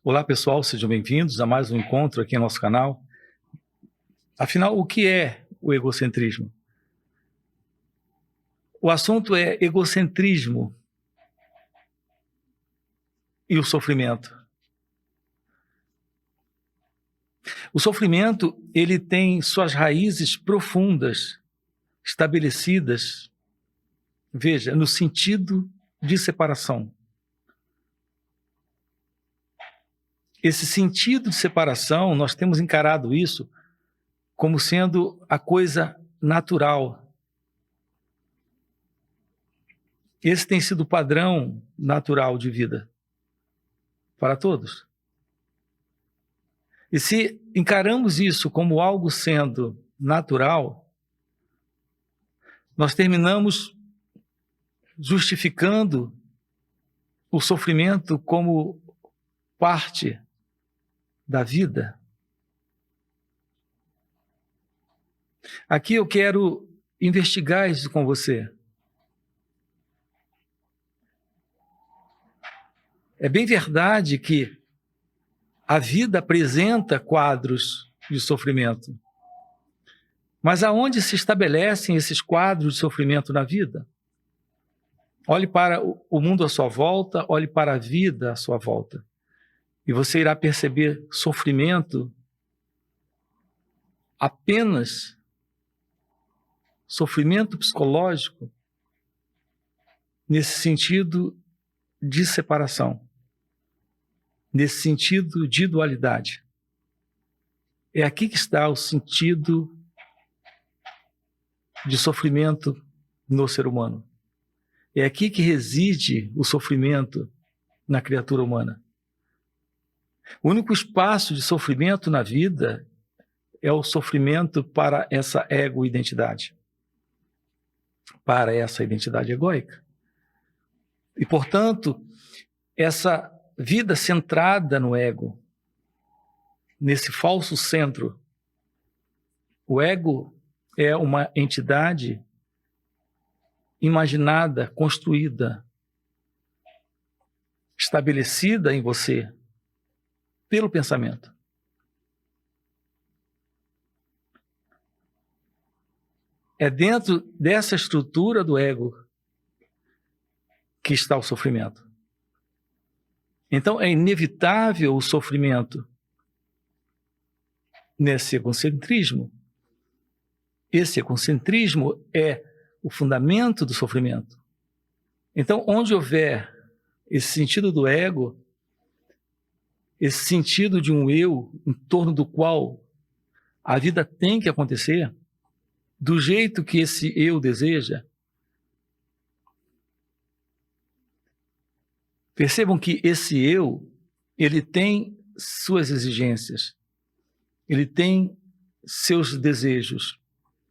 Olá pessoal, sejam bem-vindos a mais um encontro aqui no nosso canal. Afinal, o que é o egocentrismo? O assunto é egocentrismo e o sofrimento. O sofrimento, ele tem suas raízes profundas, estabelecidas, veja, no sentido de separação. Esse sentido de separação, nós temos encarado isso como sendo a coisa natural. Esse tem sido o padrão natural de vida para todos. E se encaramos isso como algo sendo natural, nós terminamos justificando o sofrimento como parte da vida. Aqui eu quero investigar isso com você. É bem verdade que a vida apresenta quadros de sofrimento. Mas aonde se estabelecem esses quadros de sofrimento na vida? Olhe para o mundo à sua volta, olhe para a vida à sua volta. E você irá perceber sofrimento apenas sofrimento psicológico nesse sentido de separação, nesse sentido de dualidade. É aqui que está o sentido de sofrimento no ser humano. É aqui que reside o sofrimento na criatura humana. O único espaço de sofrimento na vida é o sofrimento para essa ego-identidade, para essa identidade egóica. E, portanto, essa vida centrada no ego, nesse falso centro, o ego é uma entidade imaginada, construída, estabelecida em você pelo pensamento. É dentro dessa estrutura do ego que está o sofrimento. Então é inevitável o sofrimento nesse egocentrismo. Esse egocentrismo é o fundamento do sofrimento. Então, onde houver esse sentido do ego, esse sentido de um eu em torno do qual a vida tem que acontecer, do jeito que esse eu deseja, percebam que esse eu, ele tem suas exigências, ele tem seus desejos,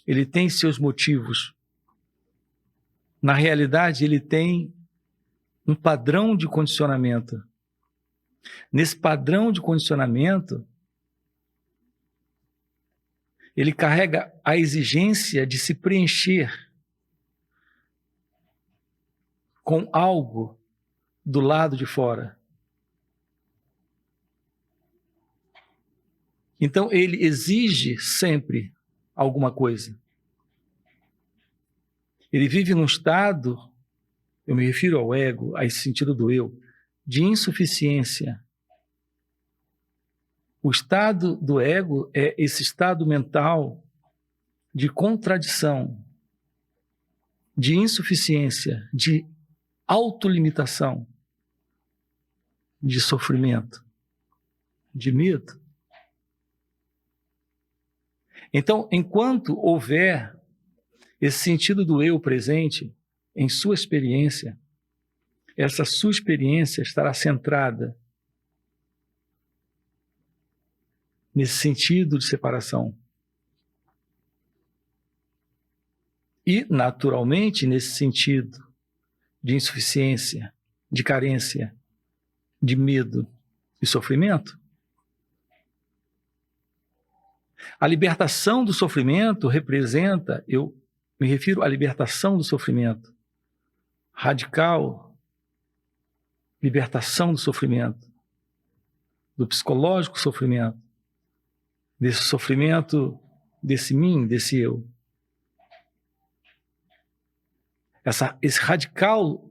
ele tem seus motivos. Na realidade, ele tem um padrão de condicionamento. Nesse padrão de condicionamento, ele carrega a exigência de se preencher com algo do lado de fora. Então, ele exige sempre alguma coisa. Ele vive num estado, eu me refiro ao ego, a esse sentido do eu, de insuficiência. O estado do ego é esse estado mental de contradição, de insuficiência, de autolimitação, de sofrimento, de medo. Então, enquanto houver esse sentido do eu presente em sua experiência, essa sua experiência estará centrada nesse sentido de separação. E, naturalmente, nesse sentido de insuficiência, de carência, de medo e sofrimento. A libertação do sofrimento representa, eu me refiro à libertação do sofrimento, radical libertação do sofrimento. do psicológico sofrimento, desse sofrimento, desse mim, desse eu. Essa radical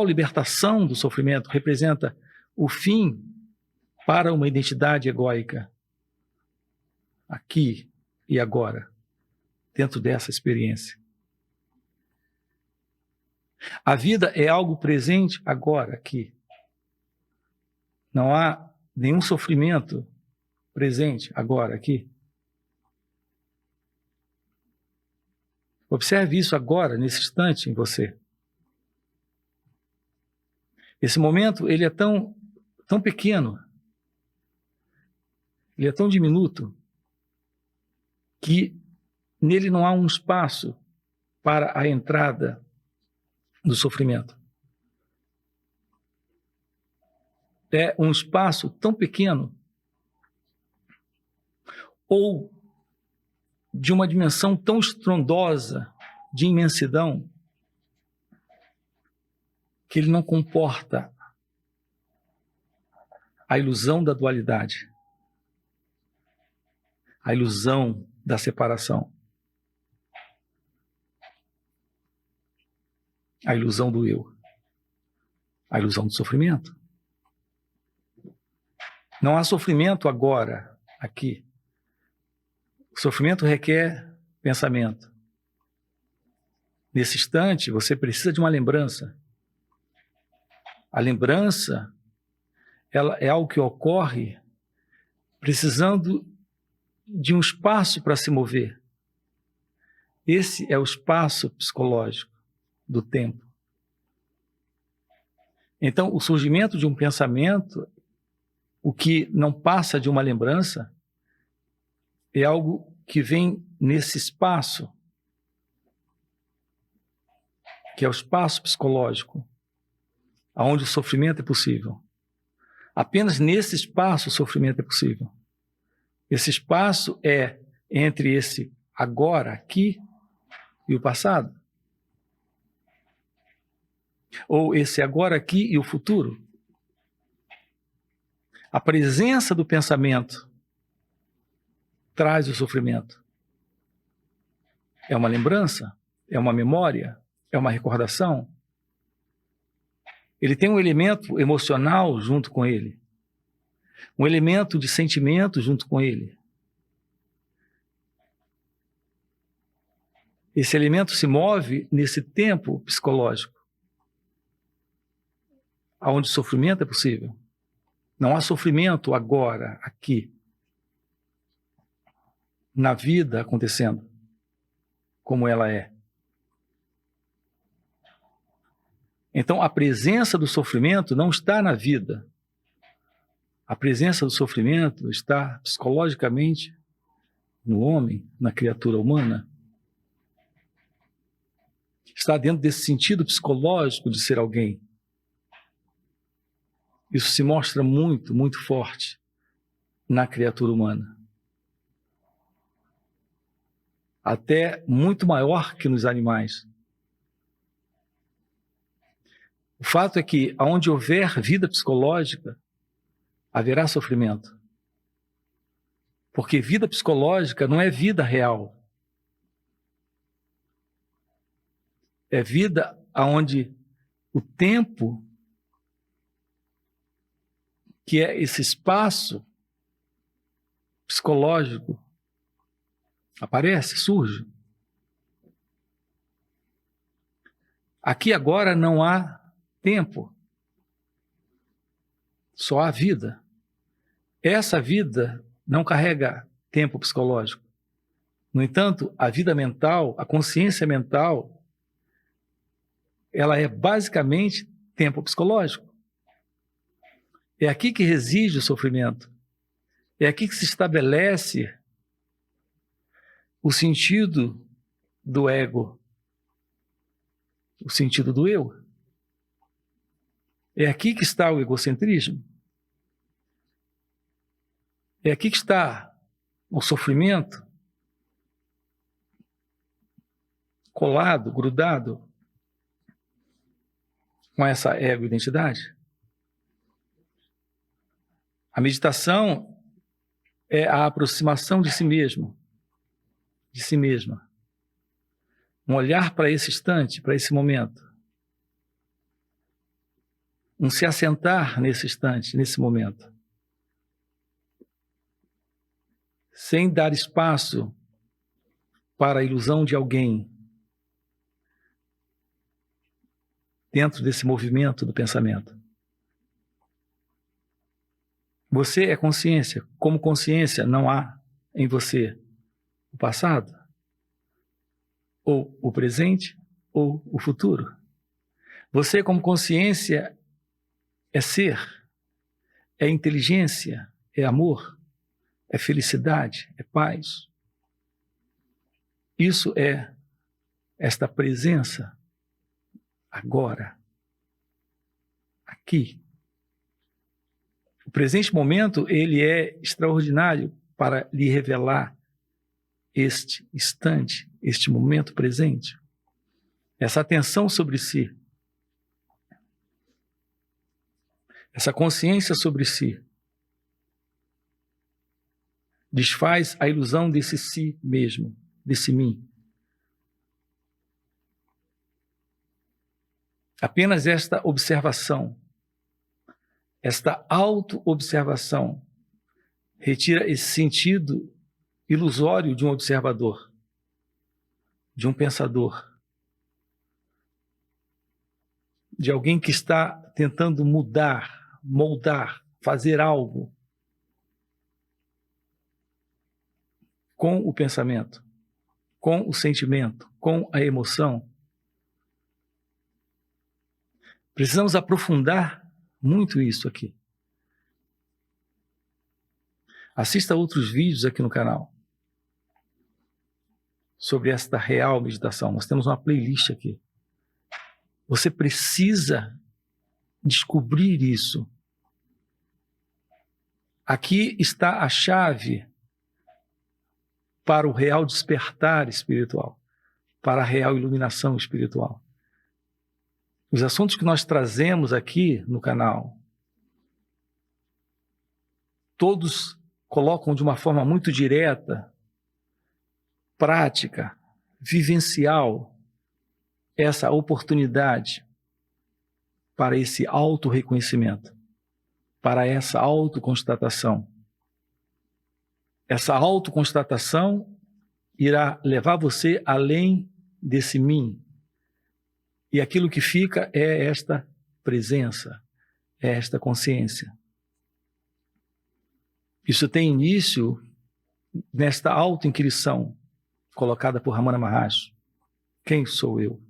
libertação do sofrimento representa o fim para uma identidade egóica, aqui e agora, dentro dessa experiência. A vida é algo presente agora, aqui. Não há nenhum sofrimento presente agora, aqui. Observe isso agora, nesse instante, em você. Esse momento, ele é tão pequeno, ele é tão diminuto, que nele não há um espaço para a entrada do sofrimento. É um espaço tão pequeno, ou de uma dimensão tão estrondosa, de imensidão, que ele não comporta a ilusão da dualidade, a ilusão da separação, a ilusão do eu, a ilusão do sofrimento. Não há sofrimento agora, aqui. O sofrimento requer pensamento. Nesse instante, você precisa de uma lembrança. A lembrança, ela é algo que ocorre precisando de um espaço para se mover. Esse é o espaço psicológico do tempo. Então, o surgimento de um pensamento, o que não passa de uma lembrança, é algo que vem nesse espaço, que é o espaço psicológico, onde o sofrimento é possível. Apenas nesse espaço o sofrimento é possível. Esse espaço é entre esse agora, aqui, e o passado. Ou esse agora, aqui e o futuro. A presença do pensamento traz o sofrimento. É uma lembrança, é uma memória, é uma recordação. Ele tem um elemento emocional junto com ele, um elemento de sentimento junto com ele. Esse elemento se move nesse tempo psicológico, onde o sofrimento é possível. Não há sofrimento agora, aqui, na vida acontecendo, como ela é. Então, a presença do sofrimento não está na vida. A presença do sofrimento está psicologicamente no homem, na criatura humana. Está dentro desse sentido psicológico de ser alguém. Isso se mostra muito, muito forte na criatura humana. Até muito maior que nos animais. O fato é que, onde houver vida psicológica, haverá sofrimento. Porque vida psicológica não é vida real. É vida onde o tempo, que é esse espaço psicológico, aparece, surge. Aqui agora não há tempo, só há vida. Essa vida não carrega tempo psicológico. No entanto, a vida mental, a consciência mental, ela é basicamente tempo psicológico. É aqui que reside o sofrimento. É aqui que se estabelece o sentido do ego, o sentido do eu. É aqui que está o egocentrismo. É aqui que está o sofrimento colado, grudado com essa ego-identidade. A meditação é a aproximação de si mesmo, de si mesma. Um olhar para esse instante, para esse momento. Um se assentar nesse instante, nesse momento. Sem dar espaço para a ilusão de alguém dentro desse movimento do pensamento. Você é consciência. Como consciência, não há em você o passado, ou o presente, ou o futuro. Você, como consciência, é ser, é inteligência, é amor, é felicidade, é paz. Isso é esta presença agora, aqui. O presente momento, ele é extraordinário para lhe revelar este instante, este momento presente. Essa atenção sobre si. Essa consciência sobre si. Desfaz a ilusão desse si mesmo, desse mim. Apenas esta observação, esta auto-observação, retira esse sentido ilusório de um observador, de um pensador, de alguém que está tentando mudar, moldar, fazer algo com o pensamento, com o sentimento, com a emoção. Precisamos aprofundar muito isso aqui. Assista a outros vídeos aqui no canal sobre esta real meditação. Nós temos uma playlist aqui. Você precisa descobrir isso. Aqui está a chave para o real despertar espiritual, para a real iluminação espiritual. Os assuntos que nós trazemos aqui no canal, todos colocam de uma forma muito direta, prática, vivencial, essa oportunidade para esse auto-reconhecimento, para essa autoconstatação. Essa autoconstatação irá levar você além desse mim. E aquilo que fica é esta presença, é esta consciência. Isso tem início nesta auto-inquirição colocada por Ramana Maharshi. Quem sou eu?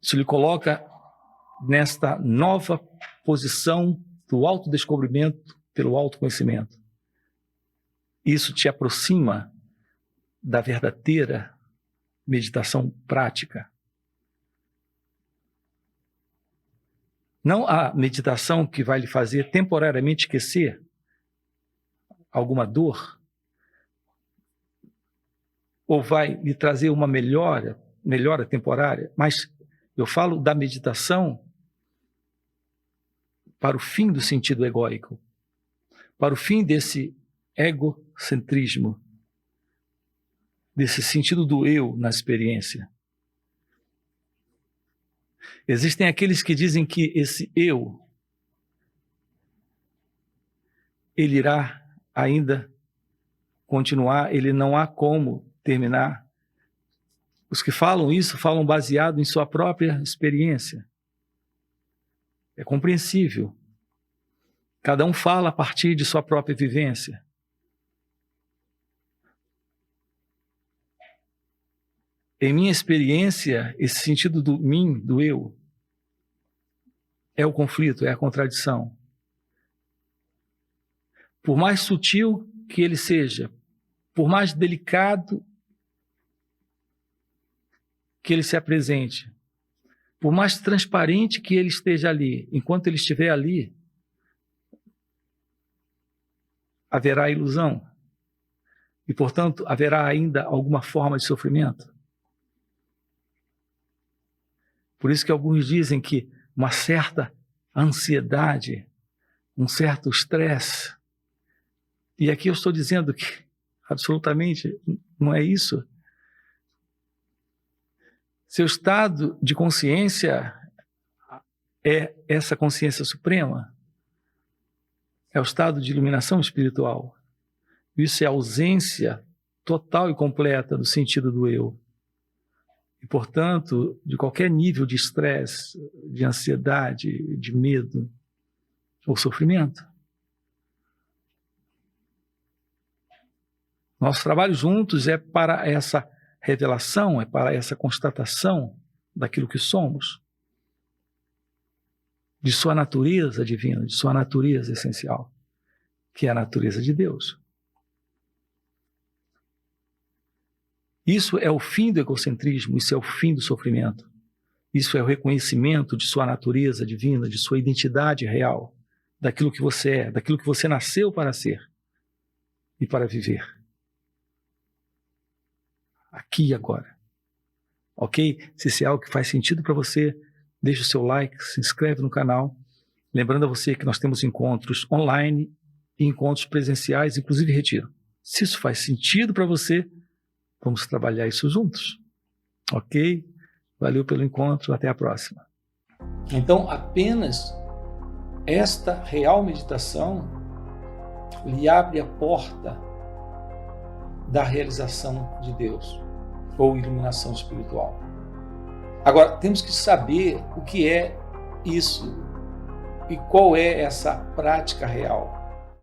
Isso lhe coloca nesta nova posição do autodescobrimento pelo autoconhecimento. Isso te aproxima da verdadeira meditação prática. Não a meditação que vai lhe fazer temporariamente esquecer alguma dor, ou vai lhe trazer uma melhora temporária, mas eu falo da meditação para o fim do sentido egóico, para o fim desse egocentrismo, desse sentido do eu na experiência. Existem aqueles que dizem que esse eu, ele irá ainda continuar, ele não há como terminar. Os que falam isso, falam baseado em sua própria experiência. É compreensível. Cada um fala a partir de sua própria vivência. Em minha experiência, esse sentido do mim, do eu, é o conflito, é a contradição. Por mais sutil que ele seja, por mais delicado que ele se apresente, por mais transparente que ele esteja ali, enquanto ele estiver ali, haverá ilusão. E, portanto, haverá ainda alguma forma de sofrimento. Por isso que alguns dizem que uma certa ansiedade, um certo estresse. E aqui eu estou dizendo que absolutamente não é isso. Seu estado de consciência é essa consciência suprema. É o estado de iluminação espiritual. Isso é a ausência total e completa do sentido do eu. E, portanto, de qualquer nível de estresse, de ansiedade, de medo ou sofrimento. Nosso trabalho juntos é para essa revelação, é para essa constatação daquilo que somos, de sua natureza divina, de sua natureza essencial, que é a natureza de Deus. Isso é o fim do egocentrismo, isso é o fim do sofrimento. Isso é o reconhecimento de sua natureza divina, de sua identidade real, daquilo que você é, daquilo que você nasceu para ser e para viver. Aqui e agora. Ok? Se isso é algo que faz sentido para você, deixa o seu like, se inscreve no canal. Lembrando a você que nós temos encontros online e encontros presenciais, inclusive retiro. Se isso faz sentido para você, vamos trabalhar isso juntos. Ok? Valeu pelo encontro, até a próxima. Então, apenas esta real meditação lhe abre a porta da realização de Deus, ou iluminação espiritual. Agora, temos que saber o que é isso e qual é essa prática real.